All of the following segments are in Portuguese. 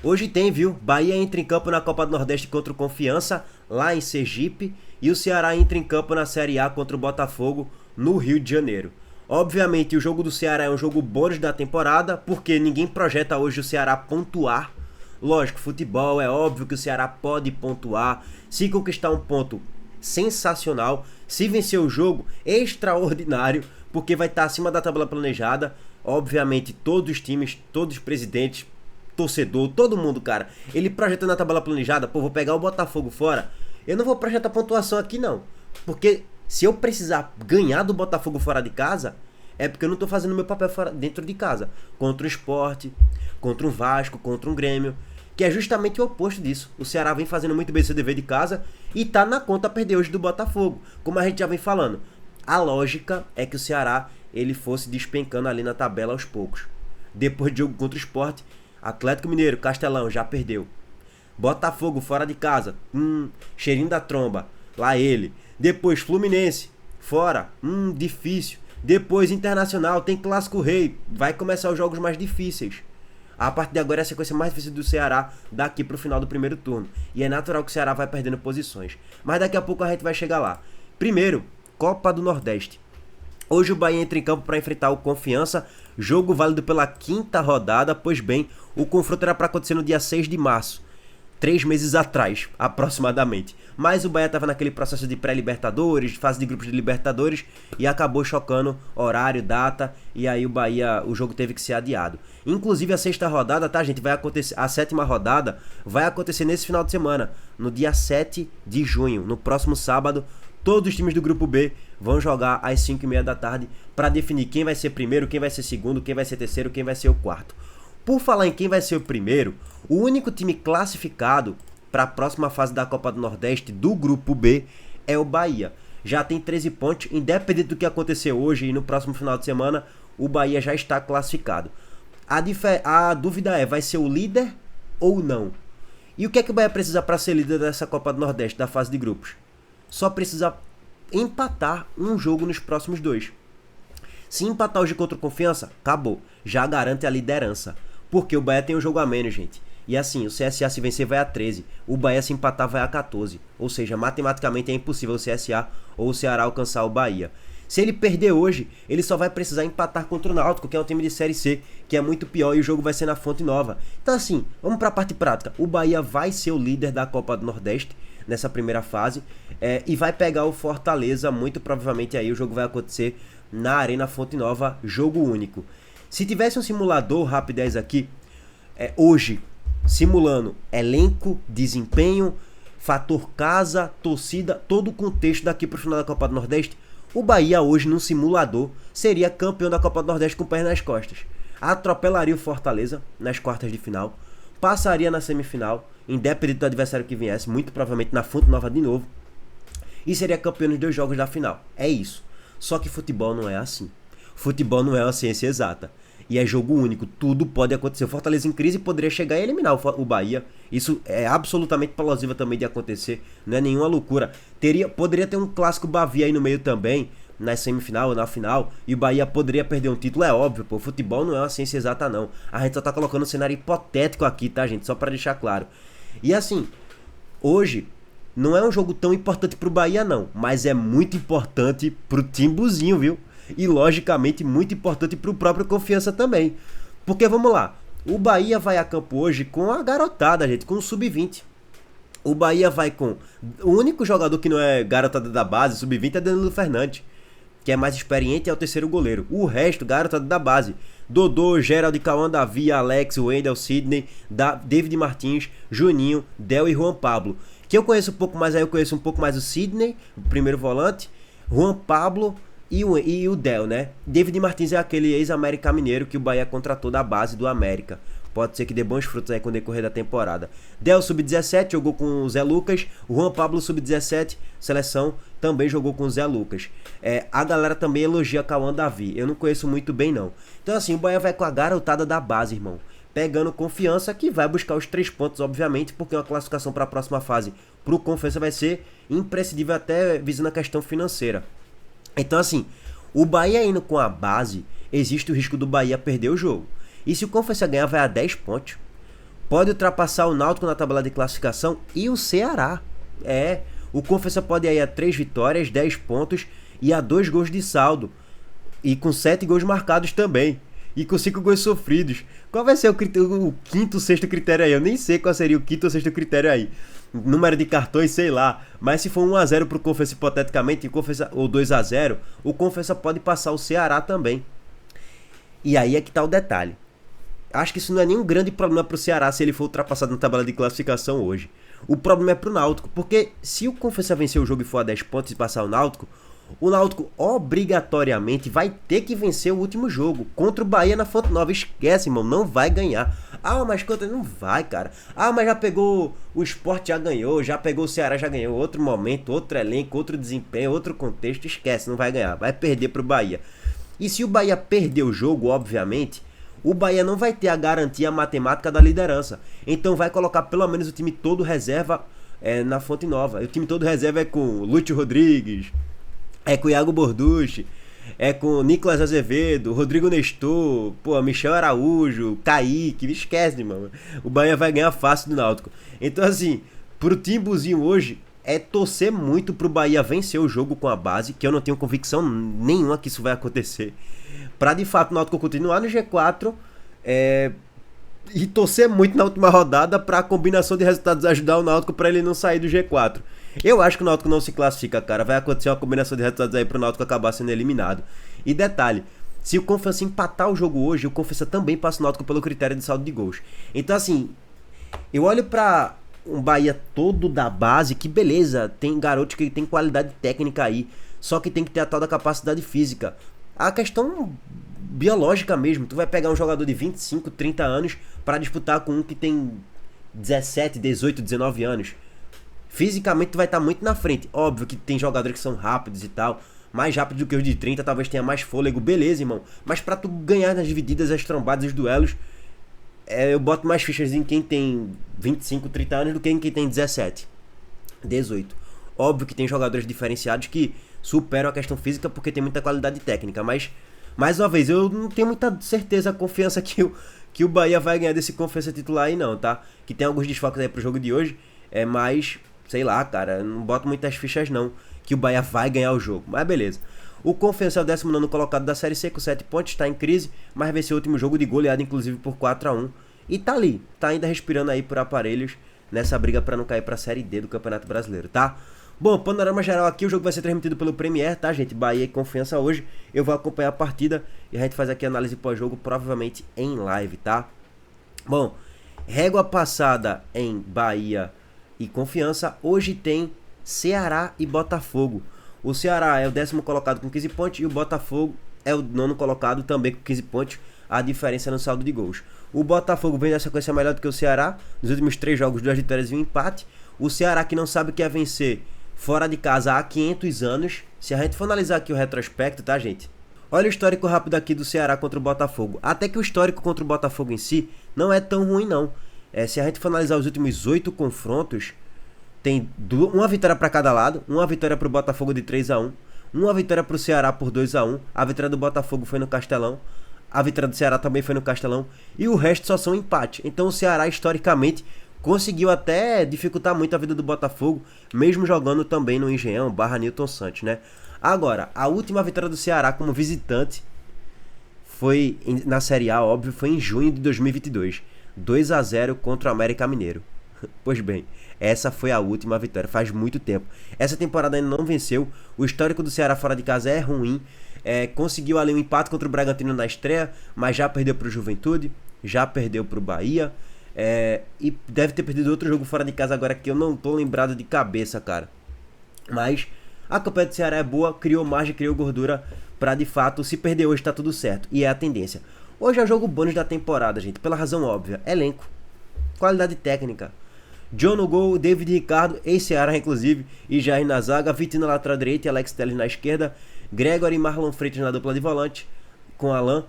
Hoje tem, viu? Bahia entra em campo na Copa do Nordeste contra o Confiança, lá em Sergipe, e o Ceará entra em campo na Série A contra o Botafogo, no Rio de Janeiro. Obviamente, o jogo do Ceará é um jogo bônus da temporada, porque ninguém projeta hoje o Ceará pontuar. Lógico, futebol, é óbvio que o Ceará pode pontuar, se conquistar um ponto sensacional, se vencer o jogo, extraordinário, porque vai estar acima da tabela planejada. Obviamente, todos os times, todos os presidentes, torcedor, todo mundo, cara, ele projeta na tabela planejada, pô, vou pegar o Botafogo fora, eu não vou projetar pontuação aqui não, porque se eu precisar ganhar do Botafogo fora de casa, é porque eu não tô fazendo meu papel fora, dentro de casa, contra o Sport, contra um Vasco, contra um Grêmio, que é justamente o oposto disso. O Ceará vem fazendo muito bem seu dever de casa e tá na conta perder hoje do Botafogo, como a gente já vem falando. A lógica é que o Ceará ele fosse despencando ali na tabela aos poucos. Depois de jogo contra o Sport, Atlético Mineiro, Castelão, já perdeu. Botafogo fora de casa, cheirinho da tromba, lá ele. Depois Fluminense, fora, difícil. Depois Internacional, tem Clássico Rei, vai começar os jogos mais difíceis. A partir de agora é a sequência mais difícil do Ceará daqui pro final do primeiro turno. E é natural que o Ceará vai perdendo posições. Mas daqui a pouco a gente vai chegar lá. Primeiro, Copa do Nordeste. Hoje o Bahia entra em campo para enfrentar o Confiança, jogo válido pela quinta rodada, pois bem, o confronto era para acontecer no dia 6 de março, 3 meses atrás, aproximadamente. Mas o Bahia estava naquele processo de pré-libertadores, fase de grupos de Libertadores, e acabou chocando horário, data, e aí o jogo teve que ser adiado. Inclusive a sexta rodada, tá gente, vai acontecer, a sétima rodada vai acontecer nesse final de semana, no dia 7 de junho, no próximo sábado. Todos os times do grupo B vão jogar às 5h30 da tarde para definir quem vai ser primeiro, quem vai ser segundo, quem vai ser terceiro, quem vai ser o quarto. Por falar em quem vai ser o primeiro, o único time classificado para a próxima fase da Copa do Nordeste do grupo B é o Bahia. Já tem 13 pontos, independente do que acontecer hoje e no próximo final de semana, o Bahia já está classificado. A dúvida é, vai ser o líder ou não? E o que é que o Bahia precisa para ser líder dessa Copa do Nordeste, da fase de grupos? Só precisa empatar um jogo nos próximos dois. Se empatar hoje contra o Confiança, acabou. Já garante a liderança. Porque o Bahia tem um jogo a menos, gente. E assim, o CSA se vencer vai a 13. O Bahia se empatar vai a 14. Ou seja, matematicamente é impossível o CSA ou o Ceará alcançar o Bahia. Se ele perder hoje, ele só vai precisar empatar contra o Náutico, que é um time de Série C, que é muito pior e o jogo vai ser na Fonte Nova. Então assim, vamos para a parte prática. O Bahia vai ser o líder da Copa do Nordeste nessa primeira fase e vai pegar o Fortaleza, muito provavelmente aí o jogo vai acontecer na Arena Fonte Nova, jogo único. Se tivesse um simulador rapidez aqui, hoje, simulando elenco, desempenho, fator casa, torcida, todo o contexto daqui pro final da Copa do Nordeste, o Bahia hoje num simulador seria campeão da Copa do Nordeste com o pé nas costas. Atropelaria o Fortaleza nas quartas de final, passaria na semifinal, independente do adversário que viesse, muito provavelmente na Fonte Nova de novo, e seria campeão nos 2 jogos da final. É isso. Só que futebol não é assim. Futebol não é uma ciência exata. E é jogo único, tudo pode acontecer. O Fortaleza em crise poderia chegar e eliminar o Bahia. Isso é absolutamente plausível também de acontecer. Não é nenhuma loucura. Poderia ter um clássico Bavi aí no meio também, na semifinal ou na final, e o Bahia poderia perder um título, é óbvio, pô. O futebol não é uma ciência exata, não. A gente só tá colocando um cenário hipotético aqui, tá, gente? Só pra deixar claro. E assim, hoje não é um jogo tão importante pro Bahia, não, mas é muito importante pro Timbuzinho, viu? E logicamente muito importante pro próprio Confiança também. Porque vamos lá, o Bahia vai a campo hoje com a garotada, gente, com o sub-20. O Bahia vai com... O único jogador que não é garotada da base, sub-20, é Danilo Fernandes, que é mais experiente e é o terceiro goleiro. O resto, garotada da base. Dodô, Gerald, Cauã, Davi, Alex, Wendel, Sidney, David Martins, Juninho, Del e Juan Pablo. Que eu conheço um pouco mais, aí eu conheço um pouco mais o Sidney, o primeiro volante, Juan Pablo e o Del, né? David Martins é aquele ex-América Mineiro que o Bahia contratou da base do América. Pode ser que dê bons frutos aí com o decorrer da temporada. Del sub-17 jogou com o Zé Lucas. O Juan Pablo sub-17, seleção, também jogou com o Zé Lucas. A galera também elogia Cauã Davi. Eu não conheço muito bem, não. Então assim, o Bahia vai com a garotada da base, irmão. Pegando Confiança, que vai buscar os 3 pontos, obviamente, porque uma classificação para a próxima fase pro Confiança vai ser imprescindível, até visando a questão financeira. Então assim, o Bahia indo com a base, existe o risco do Bahia perder o jogo. E se o Confiança ganhar, vai a 10 pontos. pode ultrapassar o Náutico na tabela de classificação e o Ceará. O Confiança pode ir a 3 vitórias, 10 pontos e a 2 gols de saldo. E com 7 gols marcados também. E com 5 gols sofridos. Qual vai ser o quinto, sexto critério aí? Eu nem sei qual seria o quinto ou sexto critério aí. Número de cartões, sei lá. Mas se for 1-0 pro Confiança hipoteticamente, ou 2-0, o Confiança pode passar o Ceará também. E aí é que tá o detalhe. Acho que isso não é nenhum grande problema pro Ceará se ele for ultrapassado na tabela de classificação hoje. O problema é pro Náutico, porque se o Confiança vencer o jogo e for a 10 pontos e passar o Náutico obrigatoriamente vai ter que vencer o último jogo contra o Bahia na Fonte Nova. Esquece, irmão, não vai ganhar. Mas contra não vai, cara. Mas já pegou o Sport, já ganhou, já pegou o Ceará, já ganhou. Outro momento, outro elenco, outro desempenho, outro contexto. Esquece, não vai ganhar, vai perder pro Bahia. E se o Bahia perder o jogo, obviamente, o Bahia não vai ter a garantia matemática da liderança. Então vai colocar pelo menos o time todo reserva na Fonte Nova. O time todo reserva é com Lúcio Rodrigues, é com o Iago Borducci, é com o Nicolas Azevedo, Rodrigo Nestor, Michel Araújo, Kaique. Esquece, mano. O Bahia vai ganhar fácil do Náutico. Então, assim, pro Timbuzinho hoje, é torcer muito pro Bahia vencer o jogo com a base, que eu não tenho convicção nenhuma que isso vai acontecer, pra de fato o Náutico continuar no G4, e torcer muito na última rodada pra a combinação de resultados ajudar o Náutico pra ele não sair do G4. Eu acho que o Náutico não se classifica, cara. Vai acontecer uma combinação de resultados aí pro Náutico acabar sendo eliminado. E detalhe, se o Confiança empatar o jogo hoje, o Confiança também passa o Náutico pelo critério de saldo de gols. Então, assim, eu olho pra um Bahia todo da base, que beleza, tem garotos que tem qualidade técnica aí, só que tem que ter a tal da capacidade física. A questão biológica mesmo, tu vai pegar um jogador de 25, 30 anos pra disputar com um que tem 17, 18, 19 anos. Fisicamente tu vai estar muito na frente. Óbvio que tem jogadores que são rápidos e tal, mais rápidos do que os de 30, talvez tenha mais fôlego, beleza, irmão. Mas pra tu ganhar nas divididas, as trombadas, os duelos, eu boto mais fichas em quem tem 25, 30 anos do que em quem tem 17, 18. Óbvio que tem jogadores diferenciados que superam a questão física porque tem muita qualidade técnica, mas, mais uma vez, eu não tenho muita certeza, confiança que o Bahia vai ganhar desse Confiança titular aí não, tá? Que tem alguns desfalques aí pro jogo de hoje, mas, sei lá, cara, eu não boto muitas fichas não, que o Bahia vai ganhar o jogo, mas beleza. O Confiança é o 19º colocado da Série C com 7 pontos, está em crise, mas venceu o último jogo de goleada, inclusive por 4-1. E tá ali, tá ainda respirando aí por aparelhos nessa briga para não cair pra Série D do Campeonato Brasileiro, tá? Bom, panorama geral aqui, o jogo vai ser transmitido pelo Premier, tá, gente? Bahia e Confiança hoje. Eu vou acompanhar a partida e a gente faz aqui a análise pós-jogo, provavelmente em live, tá? Bom, régua passada em Bahia e Confiança, hoje tem Ceará e Botafogo. O Ceará é o 10º colocado com 15 pontos e o Botafogo é o 9º colocado também com 15 pontos. A diferença no saldo de gols. O Botafogo vem na sequência melhor do que o Ceará. Nos últimos 3 jogos, 2 vitórias e um empate. O Ceará, que não sabe o que é vencer fora de casa há 500 anos. Se a gente for analisar aqui o retrospecto, tá, gente? Olha o histórico rápido aqui do Ceará contra o Botafogo. Até que o histórico contra o Botafogo em si não é tão ruim, não. Se a gente for analisar os últimos 8 confrontos, tem uma vitória para cada lado. Uma vitória para o Botafogo de 3-1. Uma vitória para o Ceará por 2-1. A vitória do Botafogo foi no Castelão. A vitória do Ceará também foi no Castelão. E o resto só são empate. Então o Ceará, historicamente, conseguiu até dificultar muito a vida do Botafogo, mesmo jogando também no Engenhão / Newton Santos, né? Agora, a última vitória do Ceará como visitante foi na Série A, óbvio, foi em junho de 2022. 2-0 contra o América Mineiro. Pois bem, essa foi a última vitória, faz muito tempo. Essa temporada ainda não venceu. O histórico do Ceará fora de casa é ruim. Conseguiu ali um empate contra o Bragantino na estreia, mas já perdeu para o Juventude, já perdeu para o Bahia, e deve ter perdido outro jogo fora de casa agora que eu não tô lembrado de cabeça, cara. Mas a campanha do Ceará é boa, criou margem, criou gordura para de fato, se perder hoje tá tudo certo, e é a tendência. Hoje é o jogo bônus da temporada, gente, pela razão óbvia, elenco, qualidade técnica. John no gol, David Ricardo, ex-Ceará inclusive, e Jair na zaga, Vitinho na lateral direita e Alex Telles na esquerda, Gregory e Marlon Freitas na dupla de volante, com Alan,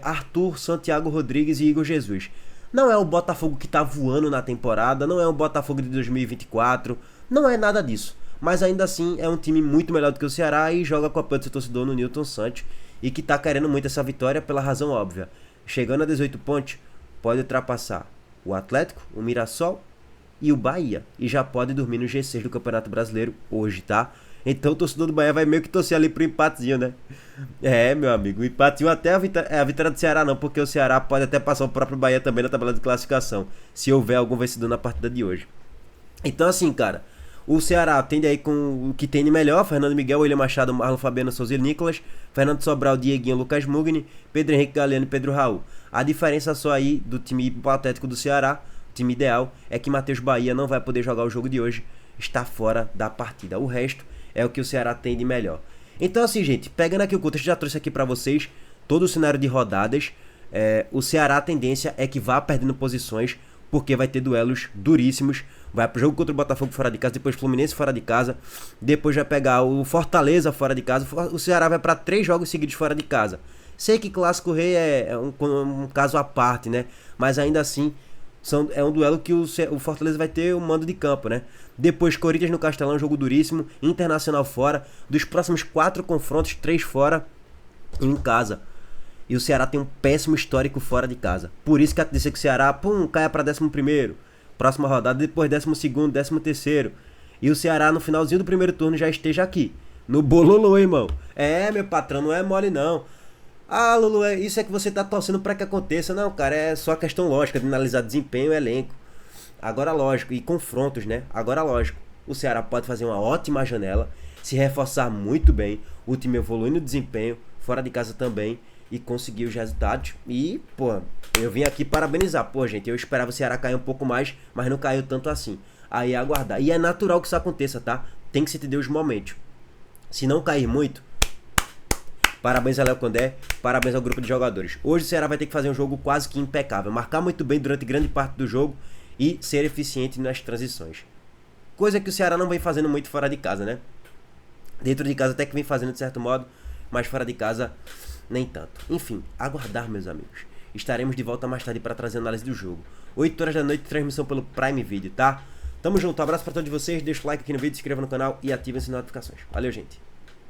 Arthur, Santiago Rodrigues e Igor Jesus. Não é o Botafogo que tá voando na temporada, não é o Botafogo de 2024, não é nada disso. Mas ainda assim é um time muito melhor do que o Ceará e joga com a apoio do seu torcedor no Newton Santos e que tá querendo muito essa vitória pela razão óbvia. Chegando a 18 pontos, pode ultrapassar o Atlético, o Mirassol e o Bahia. E já pode dormir no G6 do Campeonato Brasileiro hoje, tá? Então o torcedor do Bahia vai meio que torcer ali pro empatezinho, né? É, meu amigo, o empatezinho até a vitória do Ceará não, porque o Ceará pode até passar o próprio Bahia também na tabela de classificação, se houver algum vencedor na partida de hoje. Então assim, cara, o Ceará tende aí com o que tem de melhor: Fernando Miguel, William Machado, Marlon Fabiano, Souza e Nicolas, Fernando Sobral, Dieguinho, Lucas Mugni, Pedro Henrique Galeano e Pedro Raul. A diferença só aí do time hipotético do Ceará, o time ideal, é que Matheus Bahia não vai poder jogar o jogo de hoje, está fora da partida. O resto é o que o Ceará tem de melhor. Então assim, gente, pegando aqui o contexto, já trouxe aqui pra vocês todo o cenário de rodadas. O Ceará, a tendência é que vá perdendo posições, porque vai ter duelos duríssimos. Vai pro jogo contra o Botafogo fora de casa, depois Fluminense fora de casa, depois vai pegar o Fortaleza fora de casa. O Ceará vai para 3 jogos seguidos fora de casa. Sei que Clássico Rei é um caso à parte, né? Mas ainda assim é um duelo que o Fortaleza vai ter o mando de campo, né? Depois Corinthians no Castelão, jogo duríssimo. Internacional fora. Dos próximos 4 confrontos, 3 fora e em casa. E o Ceará tem um péssimo histórico fora de casa. Por isso que a tendência é que o Ceará caia para 11º. Próxima rodada, depois 12º, 13º. E o Ceará no finalzinho do primeiro turno já esteja aqui. No bololô, irmão. Meu patrão, não é mole não. Ah, Lulu, isso é que você tá torcendo para que aconteça. Não, cara, é só questão lógica de analisar desempenho e elenco. Agora lógico, e confrontos, né? Agora lógico, o Ceará pode fazer uma ótima janela, se reforçar muito bem, o time evoluir no desempenho, fora de casa também, e conseguir os resultados. E, pô, eu vim aqui parabenizar. Pô, gente, eu esperava o Ceará cair um pouco mais, mas não caiu tanto assim. Aí é aguardar. E é natural que isso aconteça, tá? Tem que se entender os momentos. Se não cair muito, parabéns a Léo Condé, parabéns ao grupo de jogadores. Hoje o Ceará vai ter que fazer um jogo quase que impecável, marcar muito bem durante grande parte do jogo e ser eficiente nas transições. Coisa que o Ceará não vem fazendo muito fora de casa, né? Dentro de casa até que vem fazendo de certo modo, mas fora de casa nem tanto. Enfim, aguardar, meus amigos. Estaremos de volta mais tarde para trazer análise do jogo. 8 horas da noite, transmissão pelo Prime Video, tá? Tamo junto, um abraço para todos vocês, deixa o like aqui no vídeo, se inscreva no canal e ative as notificações. Valeu, gente!